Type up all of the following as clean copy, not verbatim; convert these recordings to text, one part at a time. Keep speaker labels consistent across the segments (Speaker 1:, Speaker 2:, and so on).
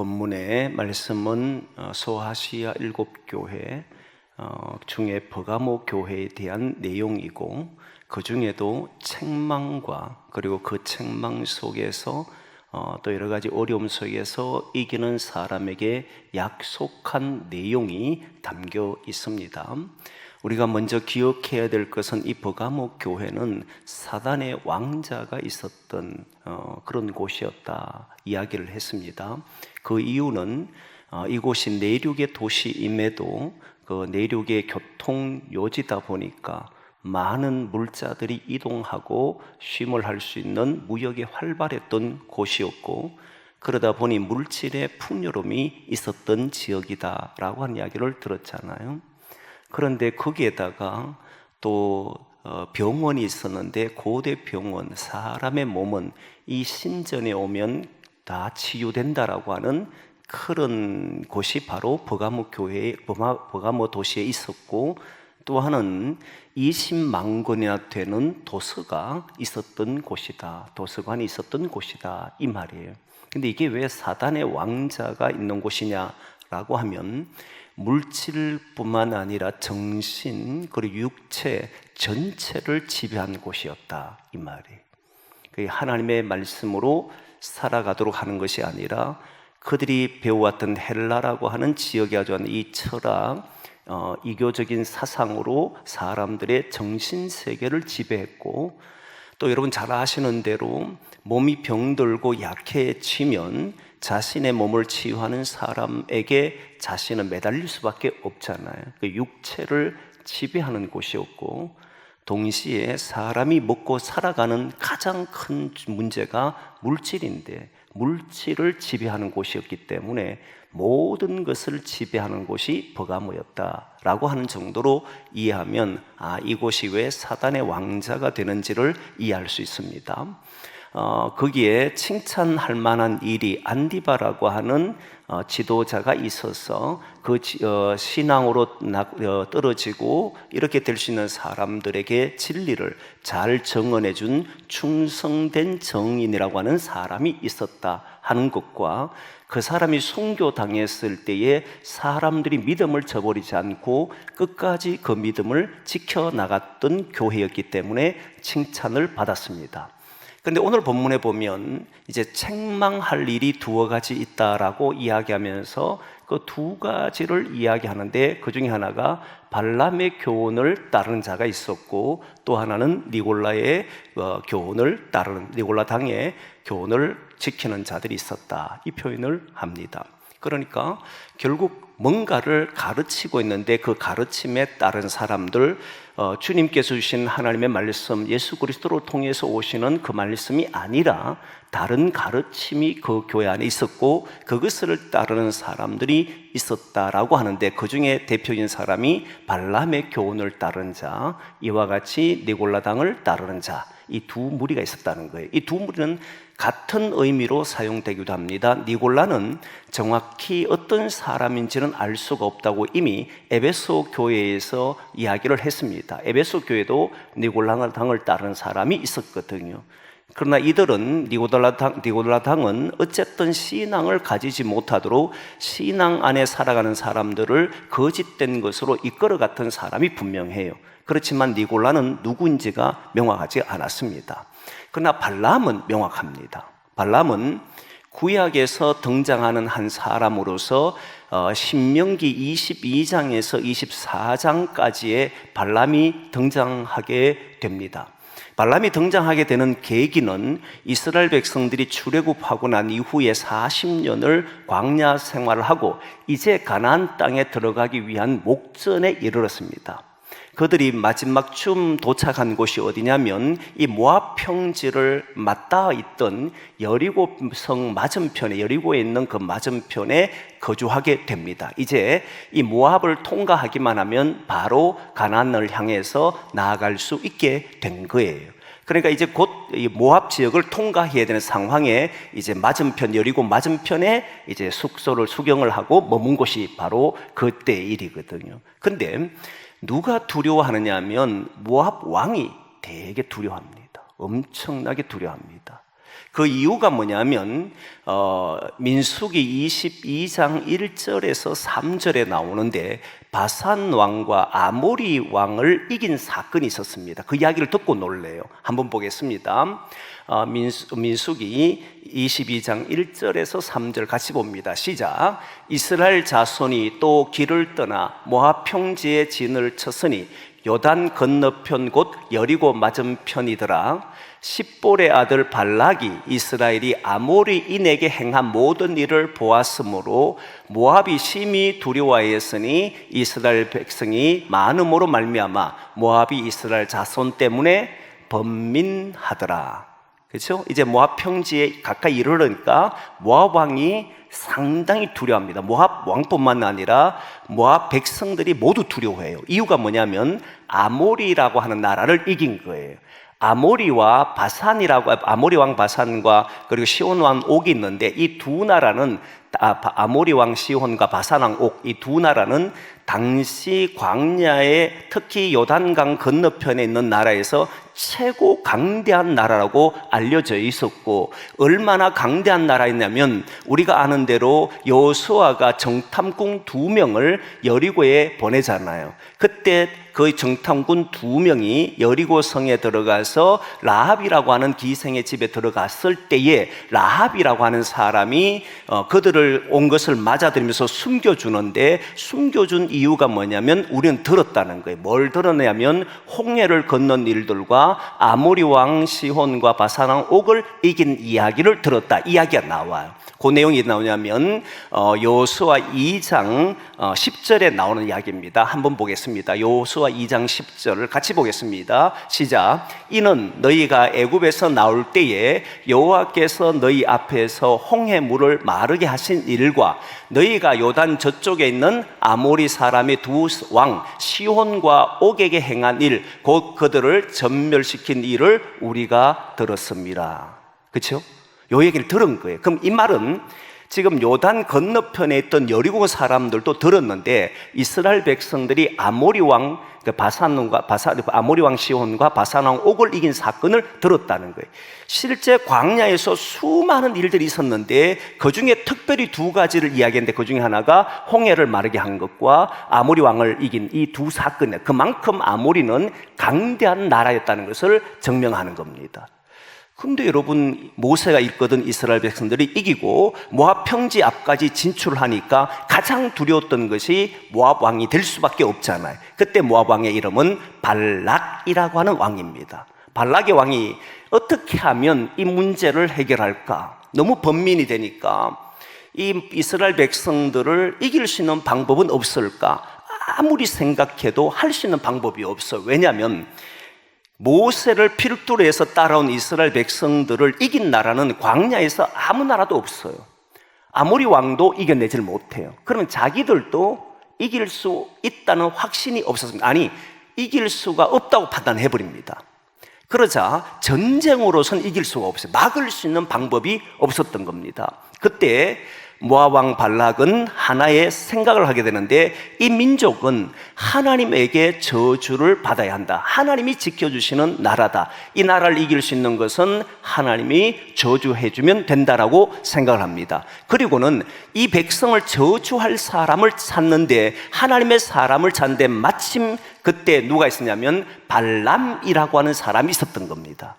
Speaker 1: 본문의 말씀은 소아시아 7교회 중에 버가모 교회에 대한 내용이고, 그 중에도 책망과 그리고 그 책망 속에서 또 여러 가지 어려움 속에서 이기는 사람에게 약속한 내용이 담겨 있습니다. 우리가 먼저 기억해야 될 것은 이 버가모 교회는 사단의 왕자가 있었던 그런 곳이었다 이야기를 했습니다. 그 이유는 이곳이 내륙의 도시임에도 그 내륙의 교통 요지다 보니까 많은 물자들이 이동하고 쉼을 할 수 있는 무역이 활발했던 곳이었고, 그러다 보니 물질의 풍요로움이 있었던 지역이다라고 하는 이야기를 들었잖아요. 그런데 거기에다가 또 병원이 있었는데, 고대 병원, 사람의 몸은 이 신전에 오면 다 치유된다라고 하는 그런 곳이 바로 버가모 도시에 있었고, 또 하나는 20만 권이나 되는 도서가 있었던 곳이다, 도서관이 있었던 곳이다 이 말이에요. 근데 이게 왜 사단의 왕자가 있는 곳이냐라고 하면, 물질뿐만 아니라 정신 그리고 육체 전체를 지배하는 곳이었다 이 말이에요. 하나님의 말씀으로 살아가도록 하는 것이 아니라 그들이 배워왔던 헬라라고 하는 지역에 가져온 이 철학, 이교적인 사상으로 사람들의 정신세계를 지배했고, 또 여러분 잘 아시는 대로 몸이 병들고 약해지면 자신의 몸을 치유하는 사람에게 자신은 매달릴 수밖에 없잖아요. 그 육체를 지배하는 곳이었고, 동시에 사람이 먹고 살아가는 가장 큰 문제가 물질인데, 물질을 지배하는 곳이었기 때문에 모든 것을 지배하는 곳이 버가모였다라고 하는 정도로 이해하면 이곳이 왜 사단의 왕자가 되는지를 이해할 수 있습니다. 거기에 칭찬할 만한 일이 안디바라고 하는 지도자가 있어서 그 신앙으로 떨어지고 이렇게 될 수 있는 사람들에게 진리를 잘 정언해 준 충성된 정인이라고 하는 사람이 있었다 하는 것과, 그 사람이 순교당했을 때에 사람들이 믿음을 저버리지 않고 끝까지 그 믿음을 지켜나갔던 교회였기 때문에 칭찬을 받았습니다. 그런데 오늘 본문에 보면 이제 책망할 일이 두어 가지 있다라고 이야기하면서 그 두 가지를 이야기하는데, 그 중에 하나가 발람의 교훈을 따르는 자가 있었고, 또 하나는 니골라의 교훈을 따르는, 니골라 당의 교훈을 지키는 자들이 있었다 이 표현을 합니다. 그러니까 결국 뭔가를 가르치고 있는데 그 가르침에 따른 사람들, 주님께서 주신 하나님의 말씀, 예수 그리스도를 통해서 오시는 그 말씀이 아니라 다른 가르침이 그 교회 안에 있었고, 그것을 따르는 사람들이 있었다라고 하는데, 그 중에 대표인 사람이 발람의 교훈을 따르는 자, 이와 같이 니골라당을 따르는 자, 이 두 무리가 있었다는 거예요. 이 두 무리는 같은 의미로 사용되기도 합니다. 니골라는 정확히 어떤 사람인지는 알 수가 없다고 이미 에베소 교회에서 이야기를 했습니다. 에베소 교회도 니골라당을 따르는 사람이 있었거든요. 그러나 이들은 니골라당은 어쨌든 신앙을 가지지 못하도록 신앙 안에 살아가는 사람들을 거짓된 것으로 이끌어갔던 사람이 분명해요. 그렇지만 니골라는 누구인지가 명확하지 않았습니다. 그러나 발람은 명확합니다. 발람은 구약에서 등장하는 한 사람으로서 신명기 22장에서 24장까지의 발람이 등장하게 됩니다. 발람이 등장하게 되는 계기는 이스라엘 백성들이 출애굽하고 난 이후에 40년을 광야 생활을 하고 이제 가나안 땅에 들어가기 위한 목전에 이르렀습니다. 그들이 마지막쯤 도착한 곳이 어디냐면 이 모압 평지를 맞닿아 있던 여리고 성 맞은편에, 여리고에 있는 그 맞은편에 거주하게 됩니다. 이제 이 모압을 통과하기만 하면 바로 가나안을 향해서 나아갈 수 있게 된 거예요. 그러니까 이제 곧 이 모압 지역을 통과해야 되는 상황에 이제 맞은편, 여리고 맞은편에 이제 숙소를 수경을 하고 머문 곳이 바로 그때의 일이거든요. 근데 누가 두려워하느냐 하면 모압 왕이 되게 두려워합니다. 엄청나게 두려워합니다. 그 이유가 뭐냐면 민수기 22장 1절에서 3절에 나오는데 바산 왕과 아모리 왕을 이긴 사건이 있었습니다. 그 이야기를 듣고 놀래요. 한번 보겠습니다. 민수기 22장 1절에서 3절 같이 봅니다. 시작. 이스라엘 자손이 또 길을 떠나 모압 평지에 진을 쳤으니 요단 건너편 곧 여리고 맞은편이더라. 십볼의 아들 발락이 이스라엘이 아모리인에게 행한 모든 일을 보았으므로 모압이 심히 두려워하였으니 이스라엘 백성이 많음으로 말미암아 모압이 이스라엘 자손 때문에 번민하더라. 그렇죠? 이제 모압 평지에 가까이 이르러니까 모압 왕이 상당히 두려워합니다. 모압 왕뿐만 아니라 모압 백성들이 모두 두려워해요. 이유가 뭐냐면 아모리라고 하는 나라를 이긴 거예요. 아모리와 바산이라고, 아모리 왕 바산과 그리고 시온 왕 옥이 있는데 이 두 나라는 아모리 왕 시온과 바산 왕 옥, 이 두 나라는 당시 광야에 특히 요단강 건너편에 있는 나라에서 최고 강대한 나라라고 알려져 있었고, 얼마나 강대한 나라였냐면 우리가 아는 대로 여호수아가 정탐꾼 2명을 여리고에 보내잖아요. 그때 그 정탐꾼 2명이 여리고 성에 들어가서 라합이라고 하는 기생의 집에 들어갔을 때에 라합이라고 하는 사람이 그들을 온 것을 맞아들이면서 숨겨주는데, 숨겨준 이유가 뭐냐면 우리는 들었다는 거예요. 뭘 들었냐면 홍해를 건넌 일들과 아모리 왕 시혼과 바산 왕 옥을 이긴 이야기를 들었다, 이야기가 나와요. 그 내용이 나오냐면 여호수아 2장 10절에 나오는 이야기입니다. 한번 보겠습니다. 여호수아 2장 10절을 같이 보겠습니다. 시작. 이는 너희가 애굽에서 나올 때에 여호와께서 너희 앞에서 홍해 물을 마르게 하신 일과 너희가 요단 저쪽에 있는 아모리 사람의 두 왕 시혼과 옥에게 행한 일, 곧 그들을 전멸시킨 일을 우리가 들었습니다. 그렇죠? 요 얘기를 들은 거예요. 그럼 이 말은 지금 요단 건너편에 있던 여리고 사람들도 들었는데 이스라엘 백성들이 아모리 왕 아모리 왕 시혼과 바산 왕 옥을 이긴 사건을 들었다는 거예요. 실제 광야에서 수많은 일들이 있었는데 그 중에 특별히 2가지를 이야기했는데 그 중에 하나가 홍해를 마르게 한 것과 아모리 왕을 이긴 이 2 사건이에요. 그만큼 아모리는 강대한 나라였다는 것을 증명하는 겁니다. 근데 여러분, 모세가 있거든 이스라엘 백성들이 이기고 모압 평지 앞까지 진출하니까 가장 두려웠던 것이 모압 왕이 될 수밖에 없잖아요. 그때 모압 왕의 이름은 발락이라고 하는 왕입니다. 발락의 왕이 어떻게 하면 이 문제를 해결할까? 너무 번민이 되니까 이 이스라엘 백성들을 이길 수 있는 방법은 없을까? 아무리 생각해도 할 수 있는 방법이 없어요. 왜냐하면 모세를 필두로 해서 따라온 이스라엘 백성들을 이긴 나라는 광야에서 아무 나라도 없어요. 아모리 왕도 이겨내질 못해요. 그러면 자기들도 이길 수 있다는 확신이 없었습니다. 아니, 이길 수가 없다고 판단해버립니다. 그러자 전쟁으로선 이길 수가 없어요. 막을 수 있는 방법이 없었던 겁니다. 그때 모압 왕 발락은 하나의 생각을 하게 되는데, 이 민족은 하나님에게 저주를 받아야 한다. 하나님이 지켜주시는 나라다. 이 나라를 이길 수 있는 것은 하나님이 저주해주면 된다라고 생각을 합니다. 그리고는 이 백성을 저주할 사람을 찾는데, 하나님의 사람을 찾는데 마침 그때 누가 있었냐면 발람이라고 하는 사람이 있었던 겁니다.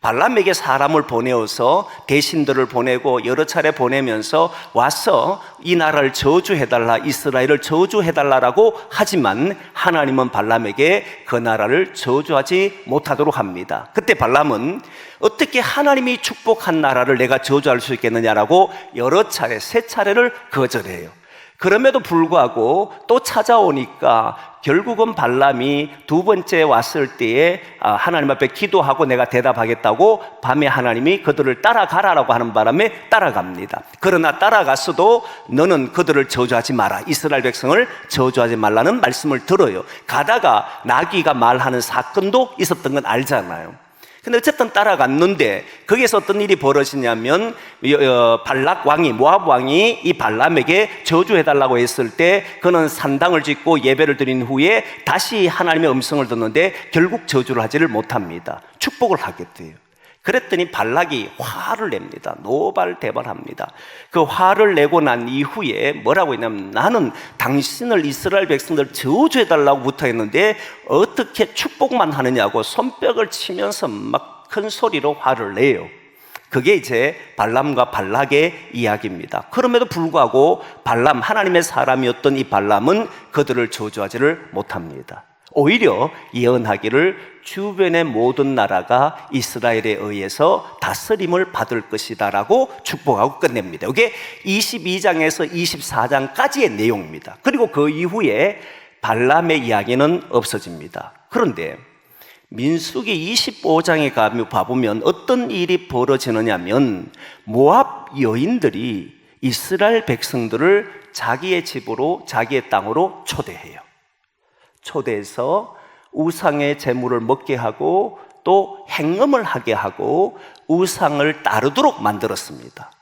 Speaker 1: 발람에게 사람을 보내어서 대신들을 보내고 여러 차례 보내면서 와서 이 나라를 저주해달라, 이스라엘을 저주해달라라고 하지만 하나님은 발람에게 그 나라를 저주하지 못하도록 합니다. 그때 발람은 어떻게 하나님이 축복한 나라를 내가 저주할 수 있겠느냐라고 여러 차례, 3차례를 거절해요. 그럼에도 불구하고 또 찾아오니까 결국은 발람이 2번째 왔을 때에 하나님 앞에 기도하고 내가 대답하겠다고 밤에 하나님이 그들을 따라가라라고 하는 바람에 따라갑니다. 그러나 따라갔어도 너는 그들을 저주하지 마라, 이스라엘 백성을 저주하지 말라는 말씀을 들어요. 가다가 나귀가 말하는 사건도 있었던 건 알잖아요. 근데 어쨌든 따라갔는데 거기서 어떤 일이 벌어지냐면 발락 왕이, 모압 왕이 이 발람에게 저주해달라고 했을 때 그는 산당을 짓고 예배를 드린 후에 다시 하나님의 음성을 듣는데 결국 저주를 하지를 못합니다. 축복을 하게 돼요. 그랬더니 발락이 화를 냅니다. 노발대발합니다. 그 화를 내고 난 이후에 뭐라고 했냐면, 나는 당신을 이스라엘 백성들 저주해달라고 부탁했는데 어떻게 축복만 하느냐고 손뼉을 치면서 막 큰 소리로 화를 내요. 그게 이제 발람과 발락의 이야기입니다. 그럼에도 불구하고 발람, 하나님의 사람이었던 이 발람은 그들을 저주하지를 못합니다. 오히려 예언하기를 주변의 모든 나라가 이스라엘에 의해서 다스림을 받을 것이다 라고 축복하고 끝냅니다. 이게 22장에서 24장까지의 내용입니다. 그리고 그 이후에 발람의 이야기는 없어집니다. 그런데 민수기 25장에 가보면 어떤 일이 벌어지느냐면, 모압 여인들이 이스라엘 백성들을 자기의 집으로, 자기의 땅으로 초대해요. 초대해서 우상의 제물을 먹게 하고 또 행음을 하게 하고 우상을 따르도록 만들었습니다.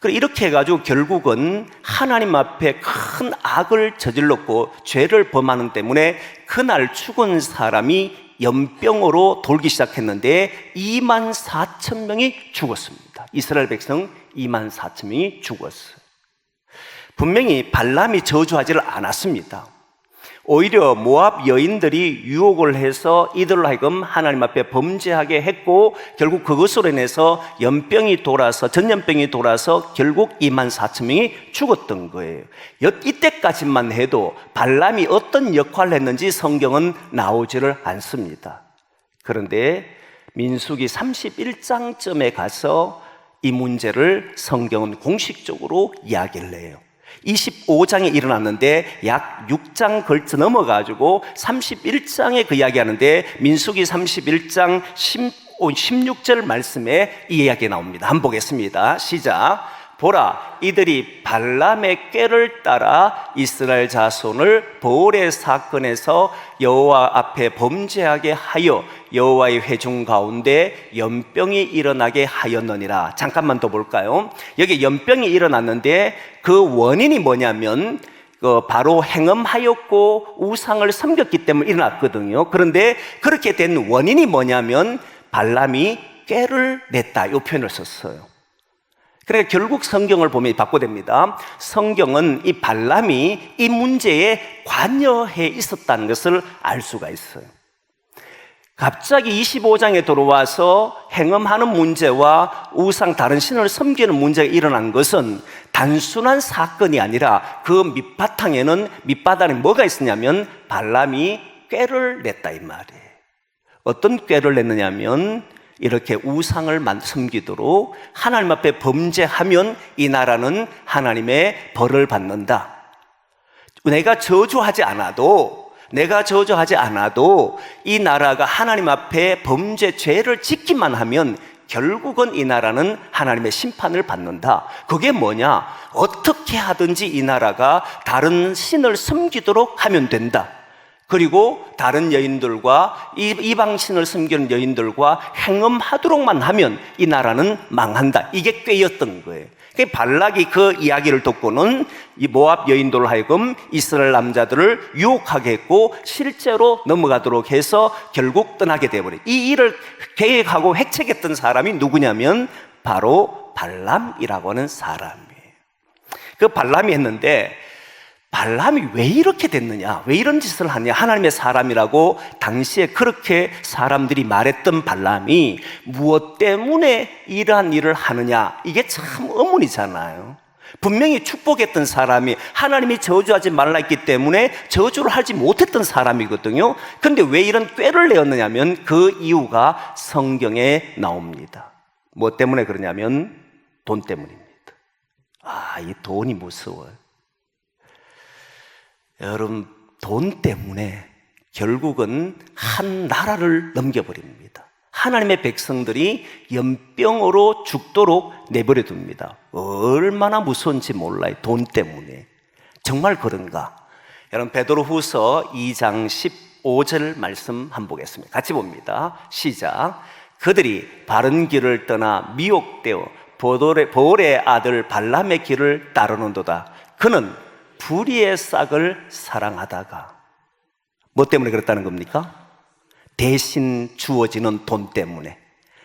Speaker 1: 이렇게 해가지고 결국은 하나님 앞에 큰 악을 저질렀고 죄를 범하는 때문에 그날 죽은 사람이 연병으로 돌기 시작했는데 24,000명이 죽었습니다. 이스라엘 백성 24,000명이 죽었어요. 분명히 발람이 저주하지를 않았습니다. 오히려 모압 여인들이 유혹을 해서 이들로 하여금 하나님 앞에 범죄하게 했고, 결국 그것으로 인해서 연병이 돌아서, 전염병이 돌아서 결국 24,000명이 죽었던 거예요. 이때까지만 해도 발람이 어떤 역할을 했는지 성경은 나오지를 않습니다. 그런데 민수기 31장쯤에 가서 이 문제를 성경은 공식적으로 이야기를 해요. 25장에 일어났는데 약 6장 걸쳐 넘어가지고 31장에 그 이야기 하는데, 민수기 31장 16절 말씀에 이 이야기 나옵니다. 한번 보겠습니다. 시작. 보라, 이들이 발람의 꾀를 따라 이스라엘 자손을 보올의 사건에서 여호와 앞에 범죄하게 하여 여호와의 회중 가운데 연병이 일어나게 하였느니라. 잠깐만 더 볼까요? 여기 연병이 일어났는데 그 원인이 뭐냐면 바로 행음하였고 우상을 섬겼기 때문에 일어났거든요. 그런데 그렇게 된 원인이 뭐냐면 발람이 꾀를 냈다, 이 표현을 썼어요. 그러니까 결국 성경을 보면 바꿔됩니다. 성경은 이 발람이 이 문제에 관여해 있었다는 것을 알 수가 있어요. 갑자기 25장에 들어와서 행음하는 문제와 우상 다른 신을 섬기는 문제가 일어난 것은 단순한 사건이 아니라 그 밑바탕에 뭐가 있었냐면 발람이 꾀를 냈다, 이 말이에요. 어떤 꾀를 냈느냐면, 이렇게 우상을 섬기도록 하나님 앞에 범죄하면 이 나라는 하나님의 벌을 받는다. 내가 저주하지 않아도 이 나라가 하나님 앞에 범죄, 죄를 짓기만 하면 결국은 이 나라는 하나님의 심판을 받는다. 그게 뭐냐? 어떻게 하든지 이 나라가 다른 신을 섬기도록 하면 된다. 그리고 다른 여인들과 이방신을 섬기는 여인들과 행음하도록만 하면 이 나라는 망한다. 이게 꾀였던 거예요. 발락이 그 이야기를 듣고는 이 모압 여인들을 하여금 이스라엘 남자들을 유혹하게 했고 실제로 넘어가도록 해서 결국 떠나게 되어버려요. 이 일을 계획하고 획책했던 사람이 누구냐면 바로 발람이라고 하는 사람이에요. 그 발람이 했는데, 발람이 왜 이렇게 됐느냐, 왜 이런 짓을 하냐, 하나님의 사람이라고 당시에 그렇게 사람들이 말했던 발람이 무엇 때문에 이러한 일을 하느냐, 이게 참 의문이잖아요. 분명히 축복했던 사람이, 하나님이 저주하지 말라 했기 때문에 저주를 하지 못했던 사람이거든요. 그런데 왜 이런 꾀를 내었느냐면 그 이유가 성경에 나옵니다. 뭐 때문에 그러냐면 돈 때문입니다. 이 돈이 무서워요. 여러분, 돈 때문에 결국은 한 나라를 넘겨버립니다. 하나님의 백성들이 연병으로 죽도록 내버려 둡니다. 얼마나 무서운지 몰라요. 돈 때문에. 정말 그런가? 여러분, 베드로후서 2장 15절 말씀 한번 보겠습니다. 같이 봅니다. 시작. 그들이 바른 길을 떠나 미혹되어 보올의 아들 발람의 길을 따르는도다. 그는 불의의 싹을 사랑하다가, 뭐 때문에 그랬다는 겁니까? 대신 주어지는 돈 때문에.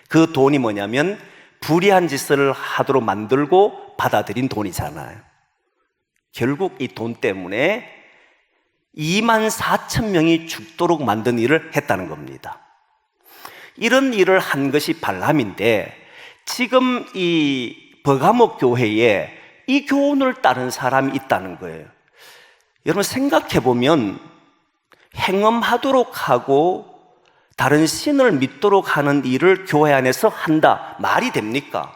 Speaker 1: 그 돈이 뭐냐면 불의한 짓을 하도록 만들고 받아들인 돈이잖아요. 결국 이 돈 때문에 24,000명이 죽도록 만든 일을 했다는 겁니다. 이런 일을 한 것이 발람인데, 지금 이 버가모 교회에 이 교훈을 따른 사람이 있다는 거예요. 여러분 생각해 보면 행음하도록 하고 다른 신을 믿도록 하는 일을 교회 안에서 한다, 말이 됩니까?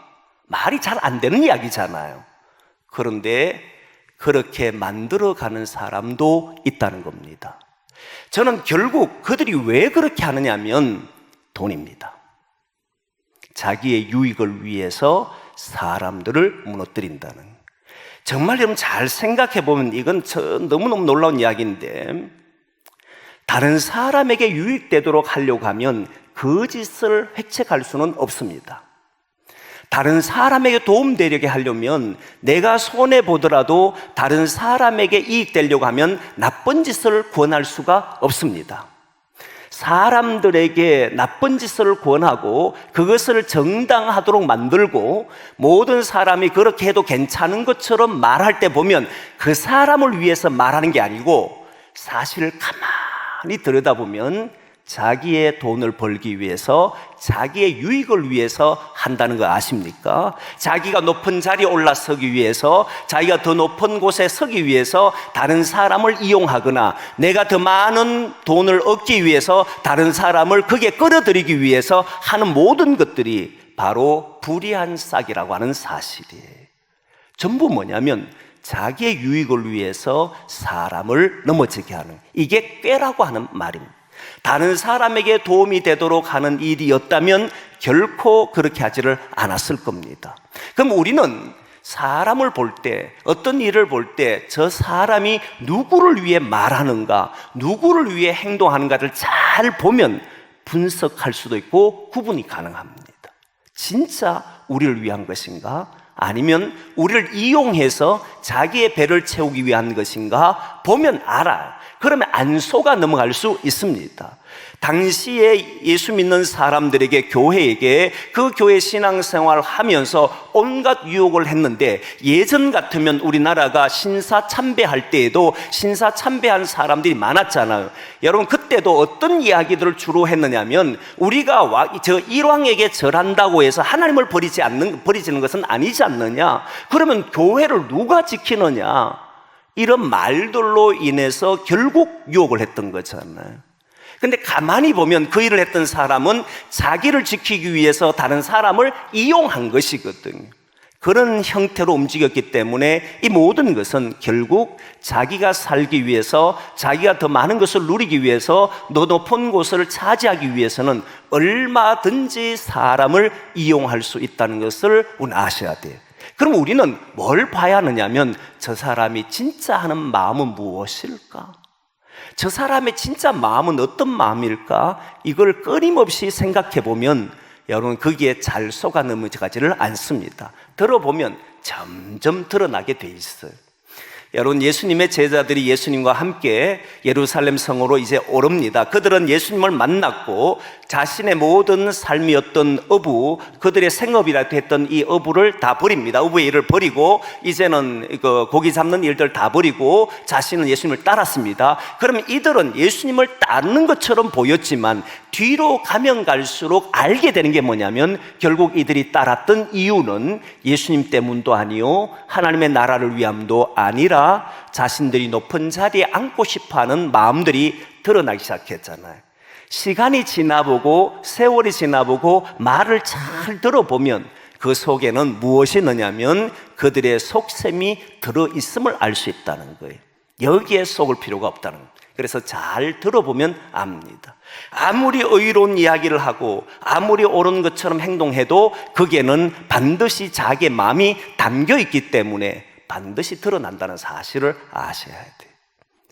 Speaker 1: 말이 잘 안 되는 이야기잖아요. 그런데 그렇게 만들어가는 사람도 있다는 겁니다. 저는 결국 그들이 왜 그렇게 하느냐면 돈입니다. 자기의 유익을 위해서 사람들을 무너뜨린다는. 정말 여러분 잘 생각해 보면 이건 너무너무 놀라운 이야기인데, 다른 사람에게 유익되도록 하려고 하면 그 짓을 획책할 수는 없습니다. 다른 사람에게 도움되려고 하려면 내가 손해보더라도 다른 사람에게 이익되려고 하면 나쁜 짓을 권할 수가 없습니다. 사람들에게 나쁜 짓을 권하고 그것을 정당하도록 만들고 모든 사람이 그렇게 해도 괜찮은 것처럼 말할 때 보면 그 사람을 위해서 말하는 게 아니고, 사실 가만히 들여다보면 자기의 돈을 벌기 위해서, 자기의 유익을 위해서 한다는 거 아십니까? 자기가 높은 자리에 올라서기 위해서, 자기가 더 높은 곳에 서기 위해서 다른 사람을 이용하거나, 내가 더 많은 돈을 얻기 위해서 다른 사람을 거기에 끌어들이기 위해서 하는 모든 것들이 바로 불의한 싹이라고 하는 사실이에요. 전부 뭐냐면 자기의 유익을 위해서 사람을 넘어지게 하는, 이게 꾀라고 하는 말입니다. 다른 사람에게 도움이 되도록 하는 일이었다면 결코 그렇게 하지를 않았을 겁니다. 그럼 우리는 사람을 볼 때, 어떤 일을 볼 때 저 사람이 누구를 위해 말하는가, 누구를 위해 행동하는가를 잘 보면 분석할 수도 있고 구분이 가능합니다. 진짜 우리를 위한 것인가? 아니면 우리를 이용해서 자기의 배를 채우기 위한 것인가? 보면 알아요. 그러면 안 속아 넘어갈 수 있습니다. 당시에 예수 믿는 사람들에게, 교회에게 그 교회 신앙생활을 하면서 온갖 유혹을 했는데, 예전 같으면 우리나라가 신사 참배할 때에도 신사 참배한 사람들이 많았잖아요. 여러분 그때도 어떤 이야기들을 주로 했느냐면, 우리가 저 일왕에게 절한다고 해서 하나님을 버리지는 것은 아니지 않느냐, 그러면 교회를 누가 지키느냐, 이런 말들로 인해서 결국 유혹을 했던 거잖아요. 근데 가만히 보면 그 일을 했던 사람은 자기를 지키기 위해서 다른 사람을 이용한 것이거든요. 그런 형태로 움직였기 때문에 이 모든 것은 결국 자기가 살기 위해서, 자기가 더 많은 것을 누리기 위해서, 더 높은 곳을 차지하기 위해서는 얼마든지 사람을 이용할 수 있다는 것을 우리는 아셔야 돼요. 그럼 우리는 뭘 봐야 하느냐면, 저 사람이 진짜 하는 마음은 무엇일까? 저 사람의 진짜 마음은 어떤 마음일까? 이걸 끊임없이 생각해 보면 여러분 거기에 잘 속아 넘어가지를 않습니다. 들어보면 점점 드러나게 돼 있어요. 여러분 예수님의 제자들이 예수님과 함께 예루살렘 성으로 이제 오릅니다. 그들은 예수님을 만났고 자신의 모든 삶이었던 어부, 그들의 생업이라고 했던 이 어부를 다 버립니다. 어부의 일을 버리고 이제는 고기 잡는 일들 다 버리고 자신은 예수님을 따랐습니다. 그러면 이들은 예수님을 따르는 것처럼 보였지만 뒤로 가면 갈수록 알게 되는 게 뭐냐면, 결국 이들이 따랐던 이유는 예수님 때문도 아니요 하나님의 나라를 위함도 아니라 자신들이 높은 자리에 앉고 싶어하는 마음들이 드러나기 시작했잖아요. 시간이 지나보고 세월이 지나보고 말을 잘 들어보면 그 속에는 무엇이 있느냐면 그들의 속셈이 들어있음을 알 수 있다는 거예요. 여기에 속을 필요가 없다는 거예요. 그래서 잘 들어보면 압니다. 아무리 의로운 이야기를 하고 아무리 옳은 것처럼 행동해도 거기에는 반드시 자기의 마음이 담겨 있기 때문에 반드시 드러난다는 사실을 아셔야 돼요.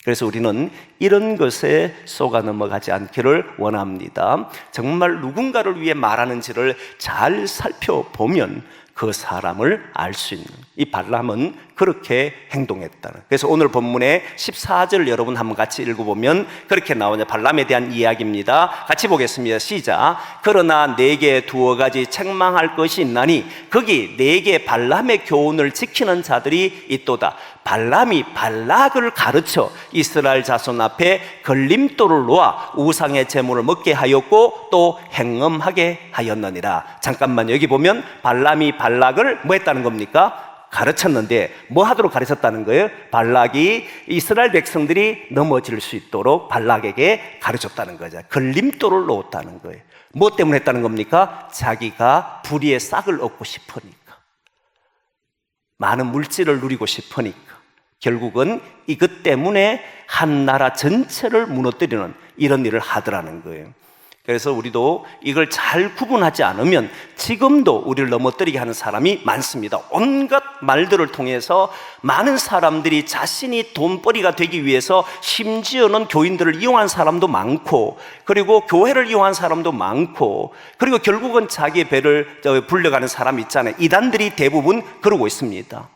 Speaker 1: 그래서 우리는 이런 것에 속아 넘어가지 않기를 원합니다. 정말 누군가를 위해 말하는지를 잘 살펴보면 그 사람을 알 수 있는, 이 발람은 그렇게 행동했다는. 그래서 오늘 본문의 14절 여러분 한번 같이 읽어보면 그렇게 나오냐. 발람에 대한 이야기입니다. 같이 보겠습니다. 시작. 그러나 내게 두어 가지 책망할 것이 있나니 거기 내게 발람의 교훈을 지키는 자들이 있도다. 발람이 발락을 가르쳐 이스라엘 자손 앞에 걸림돌을 놓아 우상의 제물을 먹게 하였고 또 행음하게 하였느니라. 잠깐만, 여기 보면 발람이 발락을 뭐 했다는 겁니까? 가르쳤는데 뭐 하도록 가르쳤다는 거예요? 발락이 이스라엘 백성들이 넘어질 수 있도록 발락에게 가르쳤다는 거죠. 걸림돌을 놓았다는 거예요. 뭐 때문에 했다는 겁니까? 자기가 불의의 싹을 얻고 싶으니까, 많은 물질을 누리고 싶으니까, 결국은 이것 때문에 한 나라 전체를 무너뜨리는 이런 일을 하더라는 거예요. 그래서 우리도 이걸 잘 구분하지 않으면 지금도 우리를 넘어뜨리게 하는 사람이 많습니다. 온갖 말들을 통해서 많은 사람들이 자신이 돈벌이가 되기 위해서 심지어는 교인들을 이용한 사람도 많고, 그리고 교회를 이용한 사람도 많고, 그리고 결국은 자기의 배를 불려가는 사람이 있잖아요. 이단들이 대부분 그러고 있습니다.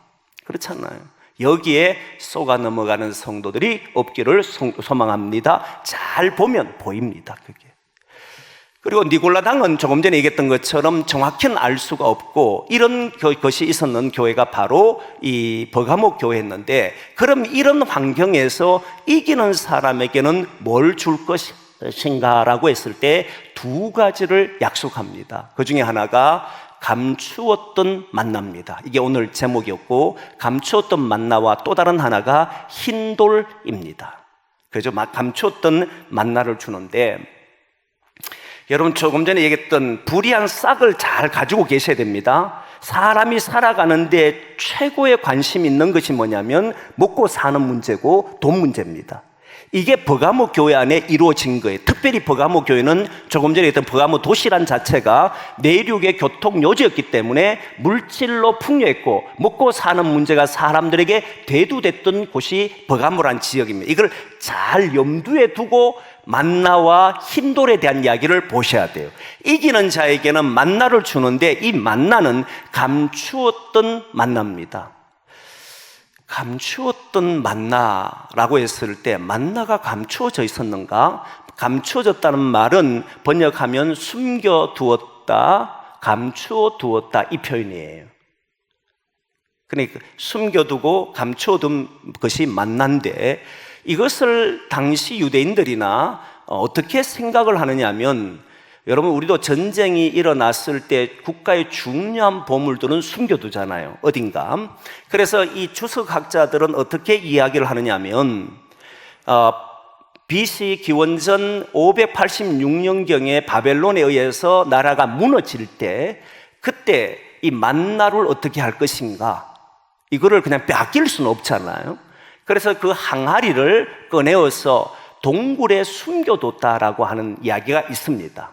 Speaker 1: 그렇잖아요. 여기에 쏘가 넘어가는 성도들이 없기를 소망합니다. 잘 보면 보입니다, 그게. 그리고 니골라당은 조금 전에 얘기했던 것처럼 정확히는 알 수가 없고, 이런 것이 있었는 교회가 바로 이 버가모 교회였는데, 그럼 이런 환경에서 이기는 사람에게는 뭘 줄 것인가라고 했을 때 두 가지를 약속합니다. 그 중에 하나가 감추었던 만나입니다. 이게 오늘 제목이었고, 감추었던 만나와 또 다른 하나가 흰돌입니다. 그래서 감추었던 만나를 주는데, 여러분 조금 전에 얘기했던 불의한 싹을 잘 가지고 계셔야 됩니다. 사람이 살아가는데 최고의 관심 있는 것이 뭐냐면 먹고 사는 문제고 돈 문제입니다. 이게 버가모 교회 안에 이루어진 거예요. 특별히 버가모 교회는 조금 전에 했던 버가모 도시란 자체가 내륙의 교통 요지였기 때문에 물질로 풍요했고 먹고 사는 문제가 사람들에게 대두됐던 곳이 버가모란 지역입니다. 이걸 잘 염두에 두고 만나와 흰돌에 대한 이야기를 보셔야 돼요. 이기는 자에게는 만나를 주는데 이 만나는 감추었던 만나입니다. 감추었던 만나라고 했을 때 만나가 감추어져 있었는가? 감추어졌다는 말은 번역하면 숨겨두었다, 감추어두었다, 이 표현이에요. 그러니까 숨겨두고 감추어둔 것이 만난데, 이것을 당시 유대인들이나 어떻게 생각을 하느냐 하면, 여러분 우리도 전쟁이 일어났을 때 국가의 중요한 보물들은 숨겨두잖아요, 어딘가. 그래서 이 주석학자들은 어떻게 이야기를 하느냐 하면, BC 기원전 586년경에 바벨론에 의해서 나라가 무너질 때, 그때 이 만나를 어떻게 할 것인가, 이거를 그냥 빼앗길 수는 없잖아요. 그래서 그 항아리를 꺼내어서 동굴에 숨겨뒀다라고 하는 이야기가 있습니다.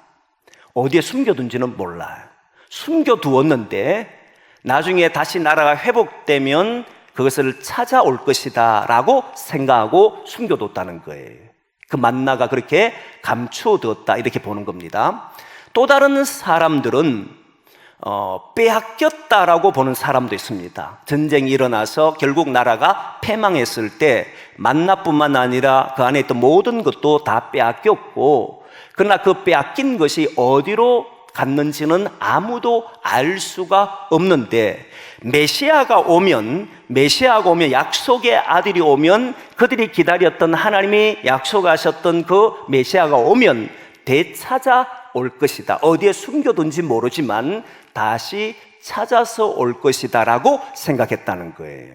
Speaker 1: 어디에 숨겨둔지는 몰라요. 숨겨두었는데 나중에 다시 나라가 회복되면 그것을 찾아올 것이다 라고 생각하고 숨겨뒀다는 거예요. 그 만나가 그렇게 감추어두었다, 이렇게 보는 겁니다. 또 다른 사람들은 빼앗겼다라고 보는 사람도 있습니다. 전쟁이 일어나서 결국 나라가 패망했을 때 만나뿐만 아니라 그 안에 있던 모든 것도 다 빼앗겼고, 그러나 그 빼앗긴 것이 어디로 갔는지는 아무도 알 수가 없는데, 메시아가 오면 약속의 아들이 오면, 그들이 기다렸던 하나님이 약속하셨던 그 메시아가 오면 되찾아올 것이다. 어디에 숨겨둔지 모르지만 다시 찾아서 올 것이다 라고 생각했다는 거예요.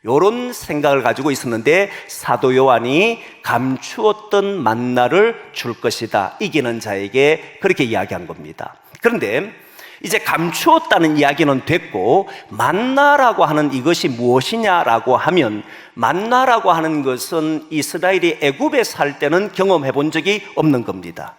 Speaker 1: 이런 생각을 가지고 있었는데 사도 요한이 감추었던 만나를 줄 것이다, 이기는 자에게, 그렇게 이야기한 겁니다. 그런데 이제 감추었다는 이야기는 됐고, 만나라고 하는 이것이 무엇이냐라고 하면, 만나라고 하는 것은 이스라엘이 애굽에 살 때는 경험해 본 적이 없는 겁니다.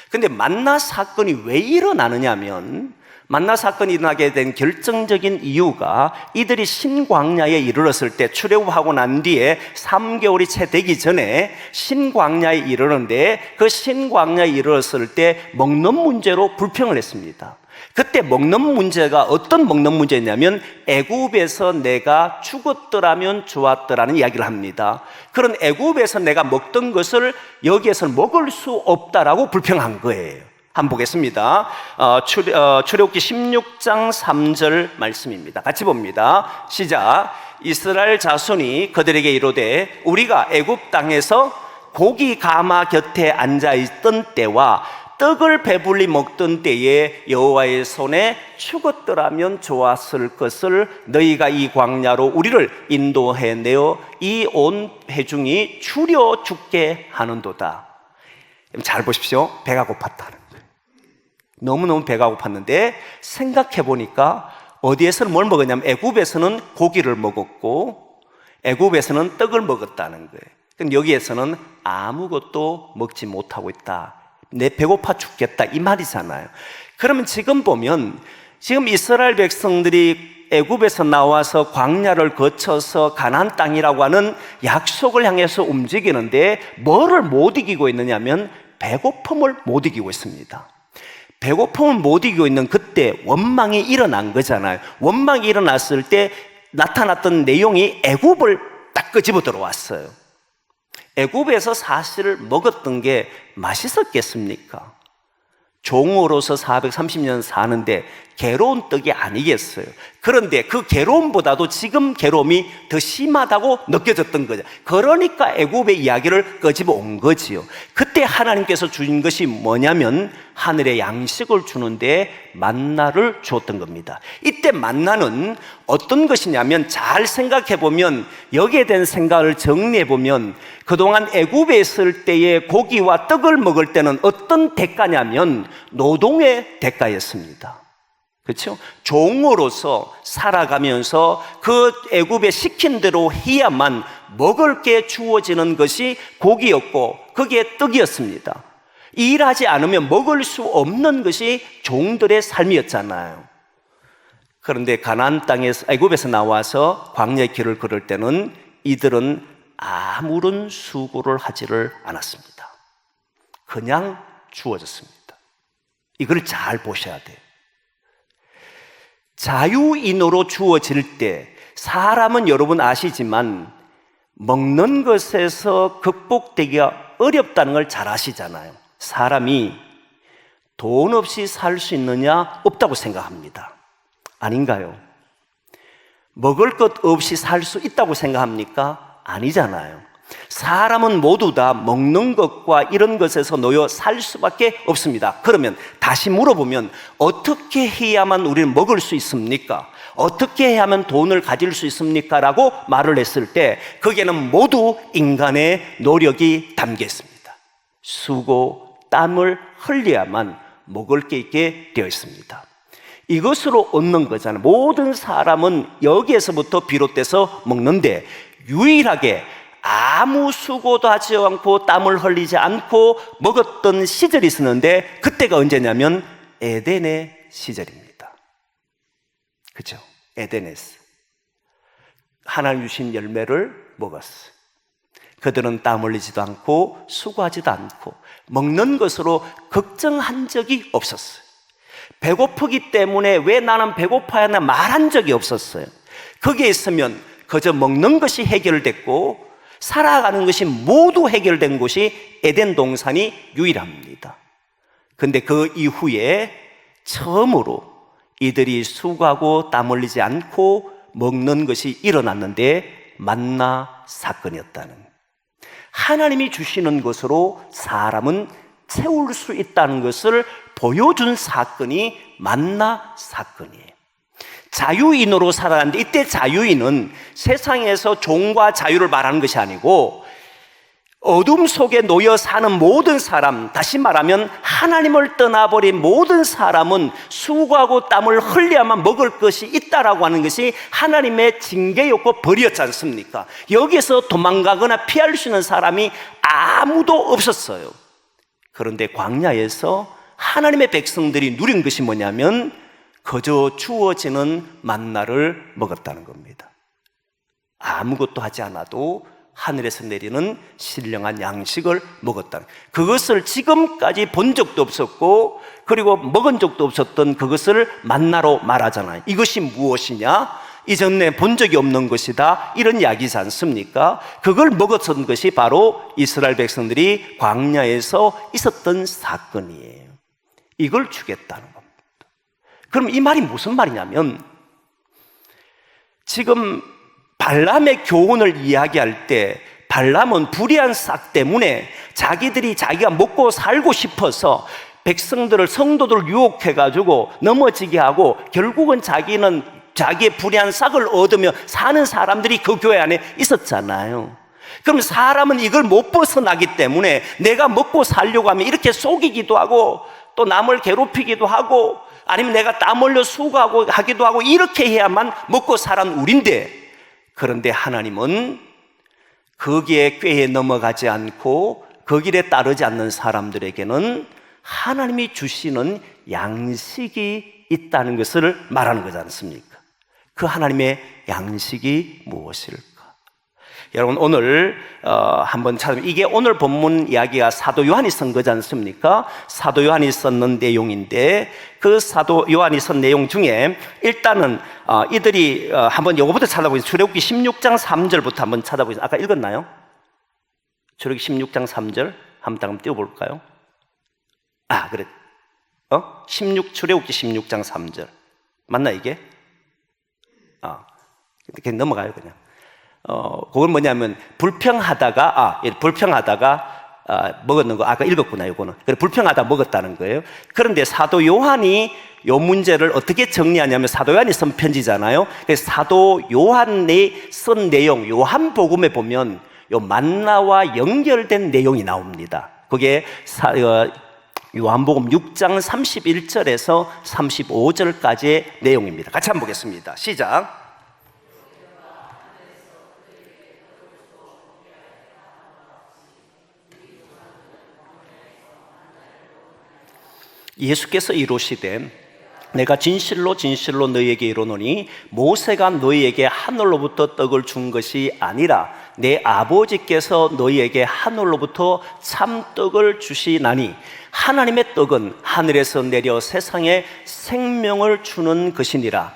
Speaker 1: 근데 만나 사건이 왜 일어나느냐 하면, 만나 사건이 일어나게 된 결정적인 이유가 이들이 신광야에 이르렀을 때, 출애굽하고 난 뒤에 3개월이 채 되기 전에 신광야에 이르렀는데, 그 신광야에 이르렀을 때 먹는 문제로 불평을 했습니다. 그때 먹는 문제가 어떤 먹는 문제냐면 애굽에서 내가 죽었더라면 좋았더라는 이야기를 합니다. 그런 애굽에서 내가 먹던 것을 여기에서 먹을 수 없다라고 불평한 거예요. 한번 보겠습니다. 출애굽기 16장 3절 말씀입니다. 같이 봅니다. 시작. 이스라엘 자손이 그들에게 이르되 우리가 애굽 땅에서 고기 가마 곁에 앉아있던 때와 떡을 배불리 먹던 때에 여호와의 손에 죽었더라면 좋았을 것을 너희가 이 광야로 우리를 인도해 내어 이 온 회중이 추려 죽게 하는도다. 잘 보십시오. 배가 고팠다는 거예요. 너무너무 배가 고팠는데 생각해 보니까 어디에서는 뭘 먹었냐면 애굽에서는 고기를 먹었고 애굽에서는 떡을 먹었다는 거예요. 근데 여기에서는 아무것도 먹지 못하고 있다. 내 배고파 죽겠다 이 말이잖아요. 그러면 지금 보면 지금 이스라엘 백성들이 애굽에서 나와서 광야를 거쳐서 가나안 땅이라고 하는 약속을 향해서 움직이는데 뭐를 못 이기고 있느냐면 배고픔을 못 이기고 있습니다. 배고픔을 못 이기고 있는 그때 원망이 일어난 거잖아요. 원망이 일어났을 때 나타났던 내용이 애굽을 딱 끄집어 들어왔어요. 애굽에서 사실 먹었던 게 맛있었겠습니까? 종으로서 430년 사는데 괴로운 떡이 아니겠어요. 그런데 그 괴로움보다도 지금 괴로움이 더 심하다고 느껴졌던 거죠. 그러니까 애굽의 이야기를 끄집어 온 거지요. 그때 하나님께서 주신 것이 뭐냐면 하늘의 양식을 주는데 만나를 주었던 겁니다. 이때 만나는 어떤 것이냐면 잘 생각해 보면 여기에 대한 생각을 정리해 보면 그동안 애굽에 있을 때의 고기와 떡을 먹을 때는 어떤 대가냐면 노동의 대가였습니다. 그렇죠? 종으로서 살아가면서 그 애굽에 시킨 대로 해야만 먹을 게 주어지는 것이 고기였고 그게 떡이었습니다. 일하지 않으면 먹을 수 없는 것이 종들의 삶이었잖아요. 그런데 가나안 땅에서 애굽에서 나와서 광야의 길을 걸을 때는 이들은 아무런 수고를 하지를 않았습니다. 그냥 주어졌습니다. 이걸 잘 보셔야 돼요. 자유인으로 주어질 때 사람은 여러분 아시지만 먹는 것에서 극복되기가 어렵다는 걸 잘 아시잖아요. 사람이 돈 없이 살 수 있느냐? 없다고 생각합니다. 아닌가요? 먹을 것 없이 살 수 있다고 생각합니까? 아니잖아요. 사람은 모두 다 먹는 것과 이런 것에서 놓여 살 수밖에 없습니다. 그러면 다시 물어보면 어떻게 해야만 우리는 먹을 수 있습니까? 어떻게 해야만 돈을 가질 수 있습니까? 라고 말을 했을 때 거기에는 모두 인간의 노력이 담겨 있습니다. 수고, 땀을 흘려야만 먹을 게 있게 되어 있습니다. 이것으로 얻는 거잖아요. 모든 사람은 여기에서부터 비롯돼서 먹는데 유일하게 아무 수고도 하지 않고 땀을 흘리지 않고 먹었던 시절이 있었는데 그때가 언제냐면 에덴의 시절입니다. 그렇죠? 에덴에서 하나님 주신 열매를 먹었어요. 그들은 땀 흘리지도 않고 수고하지도 않고 먹는 것으로 걱정한 적이 없었어요. 배고프기 때문에 왜 나는 배고파야 하나 말한 적이 없었어요. 거기에 있으면 그저 먹는 것이 해결됐고 살아가는 것이 모두 해결된 곳이 에덴 동산이 유일합니다. 그런데 그 이후에 처음으로 이들이 수고하고 땀 흘리지 않고 먹는 것이 일어났는데 만나 사건이었다는, 하나님이 주시는 것으로 사람은 채울 수 있다는 것을 보여준 사건이 만나 사건이에요. 자유인으로 살아가는데 이때 자유인은 세상에서 종과 자유를 말하는 것이 아니고 어둠 속에 놓여 사는 모든 사람, 다시 말하면 하나님을 떠나버린 모든 사람은 수고하고 땀을 흘려야만 먹을 것이 있다라고 하는 것이 하나님의 징계였고 벌이었지 않습니까? 여기서 도망가거나 피할 수 있는 사람이 아무도 없었어요. 그런데 광야에서 하나님의 백성들이 누린 것이 뭐냐면 그저 주어지는 만나를 먹었다는 겁니다. 아무것도 하지 않아도 하늘에서 내리는 신령한 양식을 먹었다는, 그것을 지금까지 본 적도 없었고 그리고 먹은 적도 없었던 그것을 만나로 말하잖아요. 이것이 무엇이냐? 이전에 본 적이 없는 것이다, 이런 이야기지 않습니까? 그걸 먹었던 것이 바로 이스라엘 백성들이 광야에서 있었던 사건이에요. 이걸 주겠다는 겁니다. 그럼 이 말이 무슨 말이냐면, 지금 발람의 교훈을 이야기할 때 발람은 불의한 싹 때문에 자기가 먹고 살고 싶어서 백성들을, 성도들을 유혹해가지고 넘어지게 하고, 결국은 자기는 자기의 불의한 싹을 얻으며 사는 사람들이 그 교회 안에 있었잖아요. 그럼 사람은 이걸 못 벗어나기 때문에 내가 먹고 살려고 하면 이렇게 속이기도 하고 또 남을 괴롭히기도 하고 아니면 내가 땀 흘려 수고하고 하기도 하고 이렇게 해야만 먹고 사는 우린데, 그런데 하나님은 거기에 꾀에 넘어가지 않고 그 길에 따르지 않는 사람들에게는 하나님이 주시는 양식이 있다는 것을 말하는 거지 않습니까? 그 하나님의 양식이 무엇일까? 여러분, 오늘 한번 찾아보면, 이게 오늘 본문 이야기가 사도 요한이 쓴 거지 않습니까? 사도 요한이 썼는 내용인데, 그 사도 요한이 쓴 내용 중에 일단은 이들이 한번 요거부터 찾아보겠습니다. 출애굽기 16장 3절부터 한번 찾아보겠습니다. 아까 읽었나요? 출애굽기 16장 3절 한번 띄워볼까요? 그래. 출애굽기 16장 3절 맞나 이게? 그냥 넘어가요 그냥. 그건 뭐냐면 불평하다가 먹었는 거 아까 읽었구나. 이거는 그래, 불평하다 먹었다는 거예요. 그런데 사도 요한이 요 문제를 어떻게 정리하냐면, 사도 요한이 쓴 편지잖아요. 그래서 사도 요한이 쓴 내용, 요한복음에 보면 요 만나와 연결된 내용이 나옵니다. 그게 요한복음 6장 31절에서 35절까지의 내용입니다. 같이 한번 보겠습니다. 시작. 예수께서 이르시되 내가 진실로 진실로 너희에게 이르노니 모세가 너희에게 하늘로부터 떡을 준 것이 아니라 내 아버지께서 너희에게 하늘로부터 참떡을 주시나니 하나님의 떡은 하늘에서 내려 세상에 생명을 주는 것이니라.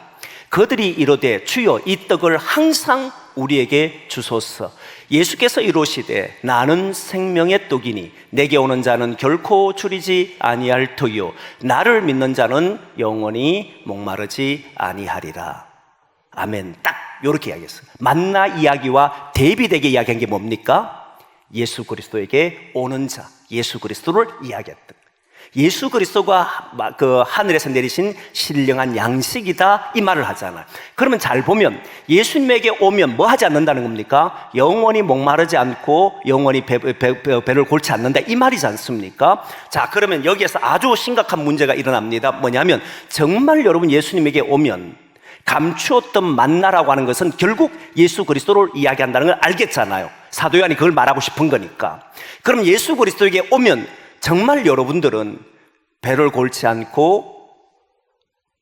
Speaker 1: 그들이 이르되 주여 이 떡을 항상 우리에게 주소서. 예수께서 이르시되 나는 생명의 떡이니 내게 오는 자는 결코 줄이지 아니할 터요 나를 믿는 자는 영원히 목마르지 아니하리라. 아멘. 딱 이렇게 이야기했어요. 만나 이야기와 대비되게 이야기한 게 뭡니까? 예수 그리스도에게 오는 자, 예수 그리스도를 이야기했던, 예수 그리스도가 그 하늘에서 내리신 신령한 양식이다, 이 말을 하잖아요. 그러면 잘 보면 예수님에게 오면 뭐 하지 않는다는 겁니까? 영원히 목마르지 않고 영원히 배를 골치 않는다, 이 말이지 않습니까? 자, 그러면 여기에서 아주 심각한 문제가 일어납니다. 뭐냐면 정말 여러분 예수님에게 오면 감추었던 만나라고 하는 것은 결국 예수 그리스도를 이야기한다는 걸 알겠잖아요. 사도 요한이 그걸 말하고 싶은 거니까. 그럼 예수 그리스도에게 오면 정말 여러분들은 배를 골치 않고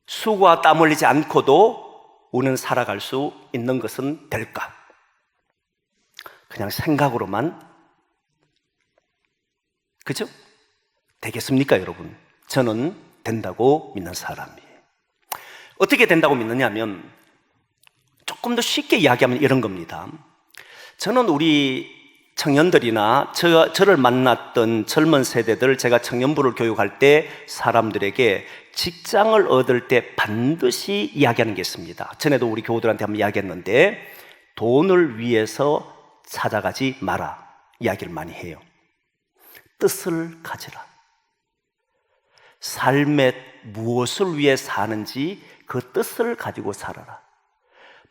Speaker 1: 수고와 땀 흘리지 않고도 우리는 살아갈 수 있는 것은 될까? 그냥 생각으로만, 그죠? 되겠습니까 여러분? 저는 된다고 믿는 사람이에요. 어떻게 된다고 믿느냐면 조금 더 쉽게 이야기하면 이런 겁니다. 저는 우리 청년들이나 저를 만났던 젊은 세대들, 제가 청년부를 교육할 때 사람들에게 직장을 얻을 때 반드시 이야기하는 게 있습니다. 전에도 우리 교우들한테 한번 이야기했는데, 돈을 위해서 찾아가지 마라 이야기를 많이 해요. 뜻을 가지라. 삶에 무엇을 위해 사는지 그 뜻을 가지고 살아라.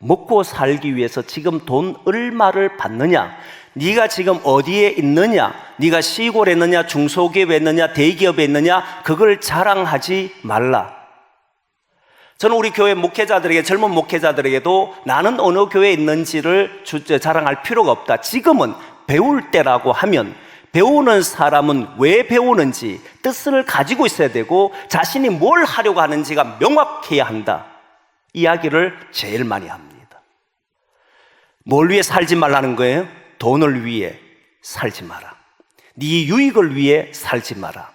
Speaker 1: 먹고 살기 위해서 지금 돈 얼마를 받느냐, 네가 지금 어디에 있느냐, 네가 시골에 있느냐, 중소기업에 있느냐, 대기업에 있느냐, 그걸 자랑하지 말라. 저는 우리 교회 목회자들에게, 젊은 목회자들에게도 나는 어느 교회에 있는지를 자랑할 필요가 없다. 지금은 배울 때라고 하면 배우는 사람은 왜 배우는지 뜻을 가지고 있어야 되고 자신이 뭘 하려고 하는지가 명확해야 한다, 이야기를 제일 많이 합니다. 뭘 위해 살지 말라는 거예요? 돈을 위해 살지 마라. 네 유익을 위해 살지 마라.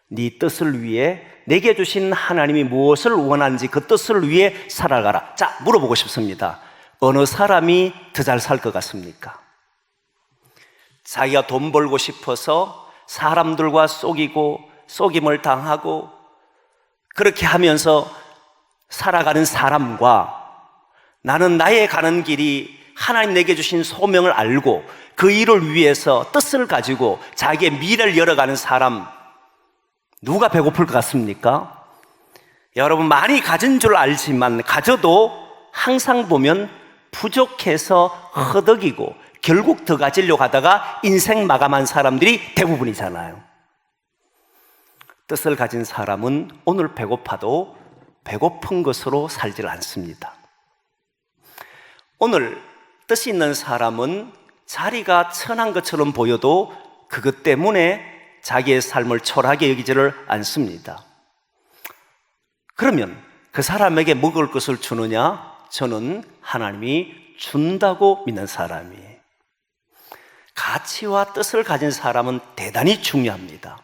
Speaker 1: 네 뜻을 위해 내게 주신 하나님이 무엇을 원하는지 그 뜻을 위해 살아가라. 자, 물어보고 싶습니다. 어느 사람이 더 잘 살 것 같습니까? 자기가 돈 벌고 싶어서 사람들과 속임을 당하고 그렇게 하면서 살아가는 사람과 나는 나의 가는 길이 하나님 내게 주신 소명을 알고 그 일을 위해서 뜻을 가지고 자기의 미래를 열어가는 사람, 누가 배고플 것 같습니까? 여러분, 많이 가진 줄 알지만 가져도 항상 보면 부족해서 허덕이고 결국 더 가지려고 하다가 인생 마감한 사람들이 대부분이잖아요. 뜻을 가진 사람은 오늘 배고파도 배고픈 것으로 살질 않습니다. 오늘 뜻이 있는 사람은 자리가 천한 것처럼 보여도 그것 때문에 자기의 삶을 초라하게 여기지를 않습니다. 그러면 그 사람에게 먹을 것을 주느냐? 저는 하나님이 준다고 믿는 사람이에요. 가치와 뜻을 가진 사람은 대단히 중요합니다.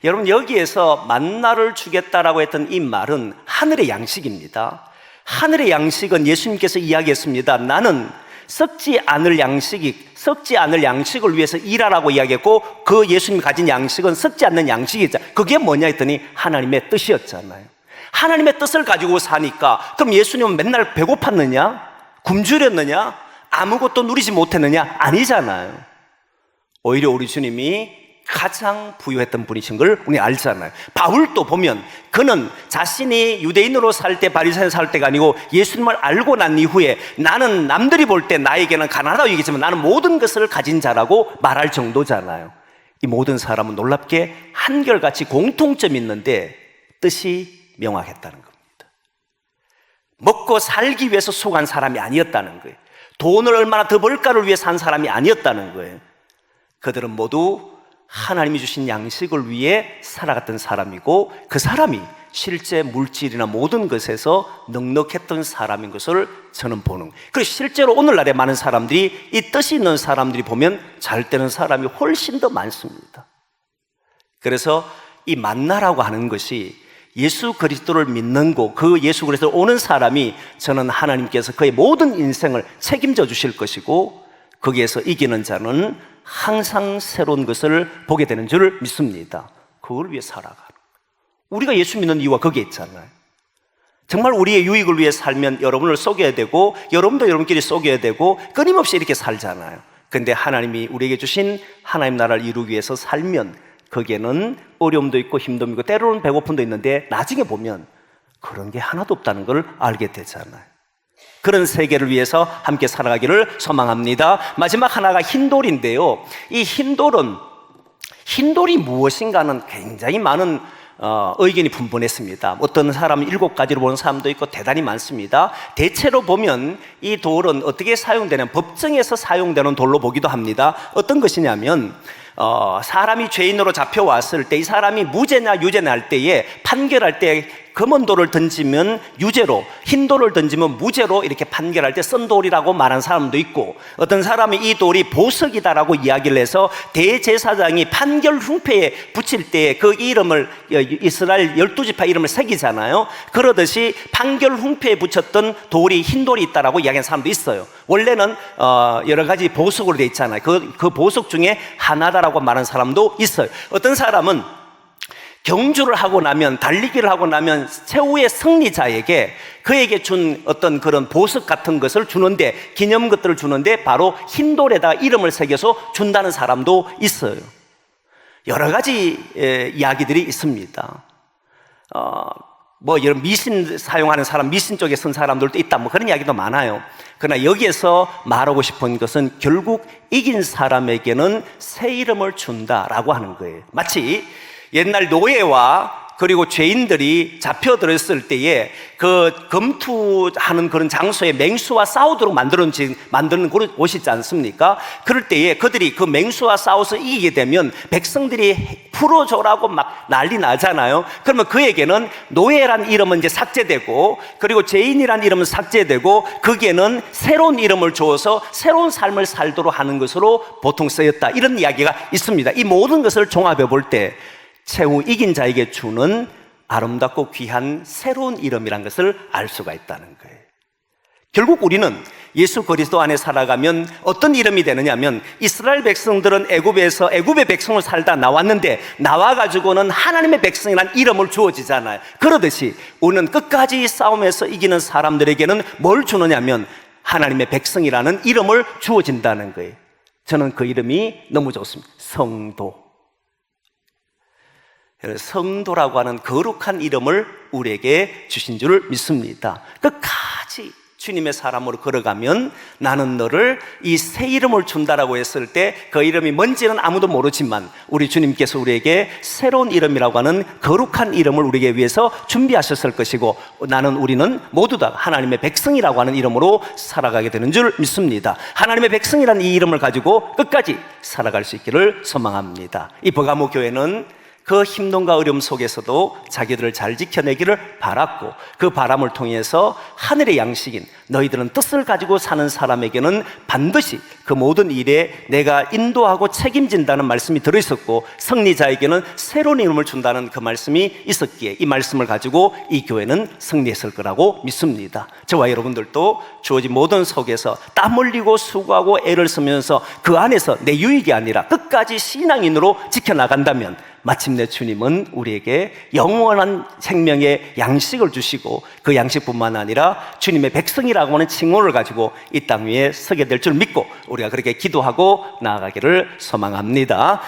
Speaker 1: 여러분, 여기에서 만나를 주겠다라고 했던 이 말은 하늘의 양식입니다. 하늘의 양식은 예수님께서 이야기했습니다. 나는 썩지 않을 양식을 위해서 일하라고 이야기했고, 그 예수님이 가진 양식은 썩지 않는 양식이죠. 그게 뭐냐 했더니 하나님의 뜻이었잖아요. 하나님의 뜻을 가지고 사니까 그럼 예수님은 맨날 배고팠느냐? 굶주렸느냐? 아무것도 누리지 못했느냐? 아니잖아요. 오히려 우리 주님이 가장 부유했던 분이신 걸 우리 알잖아요. 바울도 보면 그는 자신이 유대인으로 살 때, 바리새인 살 때가 아니고 예수님을 알고 난 이후에 나는 남들이 볼 때 나에게는 가난하다고 얘기했지만 나는 모든 것을 가진 자라고 말할 정도잖아요. 이 모든 사람은 놀랍게 한결같이 공통점이 있는데 뜻이 명확했다는 겁니다. 먹고 살기 위해서 속한 사람이 아니었다는 거예요. 돈을 얼마나 더 벌까를 위해 산 사람이 아니었다는 거예요. 그들은 모두 하나님이 주신 양식을 위해 살아갔던 사람이고, 그 사람이 실제 물질이나 모든 것에서 넉넉했던 사람인 것을 저는 보는 거예요. 그래서 실제로 오늘날에 많은 사람들이, 이 뜻이 있는 사람들이 보면 잘 되는 사람이 훨씬 더 많습니다. 그래서 이 만나라고 하는 것이 예수 그리스도를 믿는 거, 그 예수 그리스도를 오는 사람이 저는 하나님께서 그의 모든 인생을 책임져 주실 것이고, 거기에서 이기는 자는 항상 새로운 것을 보게 되는 줄 믿습니다. 그걸 위해 살아가는 거예요. 우리가 예수 믿는 이유가 거기에 있잖아요. 정말 우리의 유익을 위해 살면 여러분을 속여야 되고, 여러분도 여러분끼리 속여야 되고, 끊임없이 이렇게 살잖아요. 그런데 하나님이 우리에게 주신 하나님 나라를 이루기 위해서 살면 거기에는 어려움도 있고 힘도 있고 때로는 배고픔도 있는데 나중에 보면 그런 게 하나도 없다는 걸 알게 되잖아요. 그런 세계를 위해서 함께 살아가기를 소망합니다. 마지막 하나가 흰돌인데요. 이 흰돌이 무엇인가는 굉장히 많은 의견이 분분했습니다. 어떤 사람은 7가지로 보는 사람도 있고 대단히 많습니다. 대체로 보면 이 돌은 어떻게 사용되냐면 법정에서 사용되는 돌로 보기도 합니다. 어떤 것이냐면 사람이 죄인으로 잡혀왔을 때 이 사람이 무죄냐 유죄냐 할 때에 판결할 때 검은 돌을 던지면 유죄로, 흰 돌을 던지면 무죄로 이렇게 판결할 때 쓴 돌이라고 말하는 사람도 있고, 어떤 사람이 이 돌이 보석이다라고 이야기를 해서 대제사장이 판결 흉패에 붙일 때 그 이름을, 이스라엘 12지파 이름을 새기잖아요. 그러듯이 판결 흉패에 붙였던 돌이 흰 돌이 있다라고 이야기하는 사람도 있어요. 원래는 여러 가지 보석으로 되어 있잖아요. 그 보석 중에 하나다라고 말하는 사람도 있어요. 어떤 사람은 경주를 하고 나면, 달리기를 하고 나면 최후의 승리자에게 그에게 준 어떤 그런 보석 같은 것을 주는데, 기념 것들을 주는데 바로 흰 돌에다가 이름을 새겨서 준다는 사람도 있어요. 여러 가지 이야기들이 있습니다. 이런 미신 사용하는 사람, 미신 쪽에 쓴 사람들도 있다, 그런 이야기도 많아요. 그러나 여기에서 말하고 싶은 것은 결국 이긴 사람에게는 새 이름을 준다라고 하는 거예요. 마치 옛날 노예와 그리고 죄인들이 잡혀들었을 때에 그 검투하는 그런 장소에 맹수와 싸우도록 만드는 그런 곳이 있지 않습니까? 그럴 때에 그들이 그 맹수와 싸워서 이기게 되면 백성들이 풀어줘라고 막 난리 나잖아요. 그러면 그에게는 노예란 이름은 이제 삭제되고, 그리고 죄인이란 이름은 삭제되고, 거기에는 새로운 이름을 주어서 새로운 삶을 살도록 하는 것으로 보통 쓰였다, 이런 이야기가 있습니다. 이 모든 것을 종합해 볼 때 최후 이긴 자에게 주는 아름답고 귀한 새로운 이름이란 것을 알 수가 있다는 거예요. 결국 우리는 예수 그리스도 안에 살아가면 어떤 이름이 되느냐면, 이스라엘 백성들은 애굽의 백성을 살다 나왔는데 나와가지고는 하나님의 백성이라는 이름을 주어지잖아요. 그러듯이 우리는 끝까지 싸움에서 이기는 사람들에게는 뭘 주느냐면 하나님의 백성이라는 이름을 주어진다는 거예요. 저는 그 이름이 너무 좋습니다. 성도. 성도라고 하는 거룩한 이름을 우리에게 주신 줄 믿습니다. 끝까지 주님의 사람으로 걸어가면 나는 너를 이 새 이름을 준다라고 했을 때 그 이름이 뭔지는 아무도 모르지만 우리 주님께서 우리에게 새로운 이름이라고 하는 거룩한 이름을 우리에게 위해서 준비하셨을 것이고, 우리는 모두 다 하나님의 백성이라고 하는 이름으로 살아가게 되는 줄 믿습니다. 하나님의 백성이라는 이 이름을 가지고 끝까지 살아갈 수 있기를 소망합니다. 이 버가모 교회는 그 힘듦과 어려움 속에서도 자기들을 잘 지켜내기를 바랐고, 그 바람을 통해서 하늘의 양식인 너희들은 뜻을 가지고 사는 사람에게는 반드시 그 모든 일에 내가 인도하고 책임진다는 말씀이 들어있었고, 승리자에게는 새로운 이름을 준다는 그 말씀이 있었기에 이 말씀을 가지고 이 교회는 승리했을 거라고 믿습니다. 저와 여러분들도 주어진 모든 속에서 땀 흘리고 수고하고 애를 쓰면서 그 안에서 내 유익이 아니라 끝까지 신앙인으로 지켜나간다면 마침내 주님은 우리에게 영원한 생명의 양식을 주시고, 그 양식뿐만 아니라 주님의 백성이라고 하는 칭호를 가지고 이 땅 위에 서게 될 줄 믿고 우리가 그렇게 기도하고 나아가기를 소망합니다.